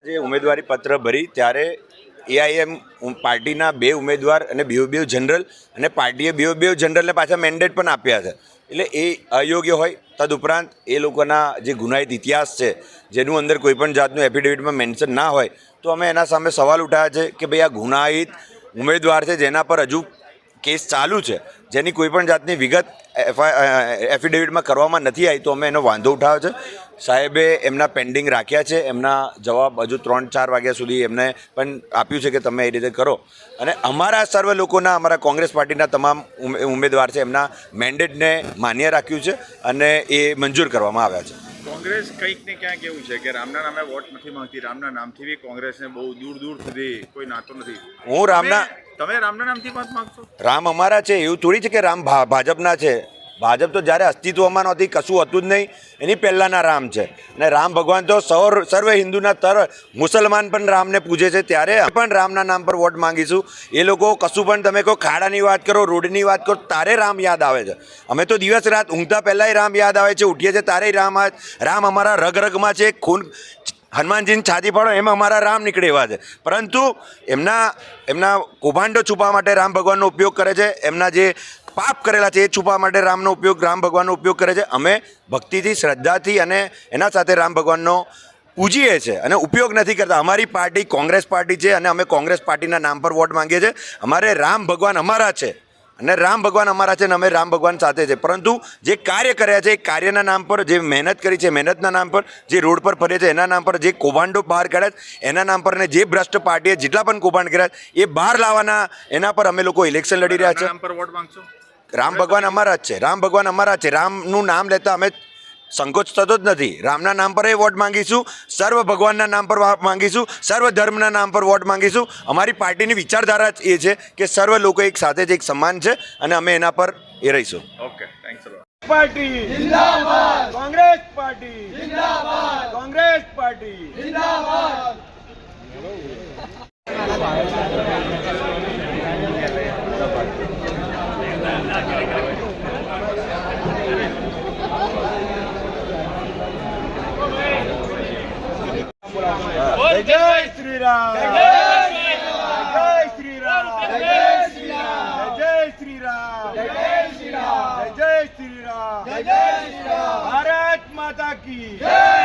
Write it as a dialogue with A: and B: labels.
A: જે ઉમેદવારી પત્ર ભરી ત્યારે એઆઈએમ પાર્ટીના 2 ઉમેદવાર અને બે જનરલ અને પાર્ટીએ બે જનરલને પાછા મેન્ડેટ પણ આપ્યા છે, એટલે એ અયોગ્ય હોય. તદુપરાંત એ લોકોના જે ગુનાહિત ઇતિહાસ છે જેનું અંદર કોઈપણ જાતનું એફિડેવિટમાં મેન્શન ના હોય, તો અમે એના સામે સવાલ ઉઠાવ્યા છે કે ભાઈ આ ગુનાહિત ઉમેદવાર છે જેના પર હજુ કેસ ચાલુ છે, જેની કોઈપણ જાતની વિગત એફિડેવિટમાં કરવામાં નથી આવી, તો અમે એનો વાંધો ઉઠાવ્યો છે. સાહેબે એમના પેન્ડિંગ રાખ્યા છે, એમના જવાબ હજુ 3-4 વાગ્યા સુધી એમને પણ આપ્યું છે કે તમે એ રીતે કરો. અને અમારા સર્વ લોકોના, અમારા કોંગ્રેસ પાર્ટીના તમામ ઉમેદવાર છે એમના મેન્ડેટને માન્ય રાખ્યું છે અને એ મંજૂર કરવામાં આવ્યા છે.
B: કોંગ્રેસ કંઈક ને ક્યાંક એવું છે કે રામના નામે વોટ નથી માંગતી. રામના નામથી બી કોંગ્રેસને બહુ દૂર સુધી કોઈ નાતો નથી. તમે રામના નામથી મત માંગશો? રામ
A: અમારા છે, એવું થોડી છે કે રામ ભાજપના છે. ભાજપ તો જ્યારે અસ્તિત્વમાં નહોતી, કશું હતું જ નહીં, એની પહેલાંના રામ છે. અને રામ ભગવાન તો સર્વ હિન્દુના મુસલમાન પણ રામને પૂજે છે, ત્યારે પણ રામના નામ પર વોટ માંગીશું. એ લોકો કશું પણ, તમે કહો ખાડાની વાત કરો, રોડની વાત કરો, તારે રામ યાદ આવે છે. અમે તો દિવસ રાત ઊંઘતા પહેલાંય રામ યાદ આવે છે, ઉઠીએ છીએ તારે રામ અમારા રગમાં છે. ખૂન હનુમાનજીને છાતી પાડો એમ અમારા રામ નીકળે એવા છે. પરંતુ એમના કૌભાંડો છુપાવવા માટે રામ ભગવાનનો ઉપયોગ કરે છે, એમના જે પાપ કરેલા છે એ છુપાવવા માટે રામ ભગવાનનો ઉપયોગ કરે છે. અમે ભક્તિથી, શ્રદ્ધાથી અને એના સાથે રામ ભગવાનનો પૂજીએ છીએ અને ઉપયોગ નથી કરતા. અમારી પાર્ટી કોંગ્રેસ પાર્ટી છે અને અમે કોંગ્રેસ પાર્ટીના નામ પર વોટ માંગીએ છીએ. અમારે રામ ભગવાન અમારા છે અને રામ ભગવાન અમારા છે અને અમે રામ ભગવાન સાથે છે. પરંતુ જે કાર્ય કર્યા છે એ કાર્યના નામ પર, જે મહેનત કરી છે મહેનતના નામ પર, જે રોડ પર ફરે છે એના નામ પર, જે કૌભાંડો બહાર કાઢ્યા એના નામ પર, અને જે ભ્રષ્ટ પાર્ટીએ જેટલા પણ કૌભાંડ કર્યા એ બહાર લાવવાના એના પર અમે લોકો ઇલેક્શન લડી રહ્યા છે. રામ ભગવાન અમારા જ છે, રામ ભગવાન અમારા છે. રામનું નામ લેતા અમે સંકોચ થતો જ નથી. રામના નામ પર વોટ માંગીશું, સર્વ ભગવાનના નામ પર માંગીશું, સર્વ ધર્મના નામ પર વોટ માંગીશું. અમારી પાર્ટીની વિચારધારા એ છે કે સર્વ લોકો એક સાથે જ એક સમાન છે અને અમે એના પર એ રહીશું.
B: Okay, thanks a lot.
C: Party જિંદાબાદ, કોંગ્રેસ પાર્ટી જિંદાબાદ, કોંગ્રેસ પાર્ટી જિંદાબાદ. જય શ્રી રામ, જય શ્રી રામ, જય શ્રી રામ, જય શ્રી રામ, જય શ્રી રામ, જય શ્રી રામ, જય શ્રી રામ. ભારત માતા કી જય.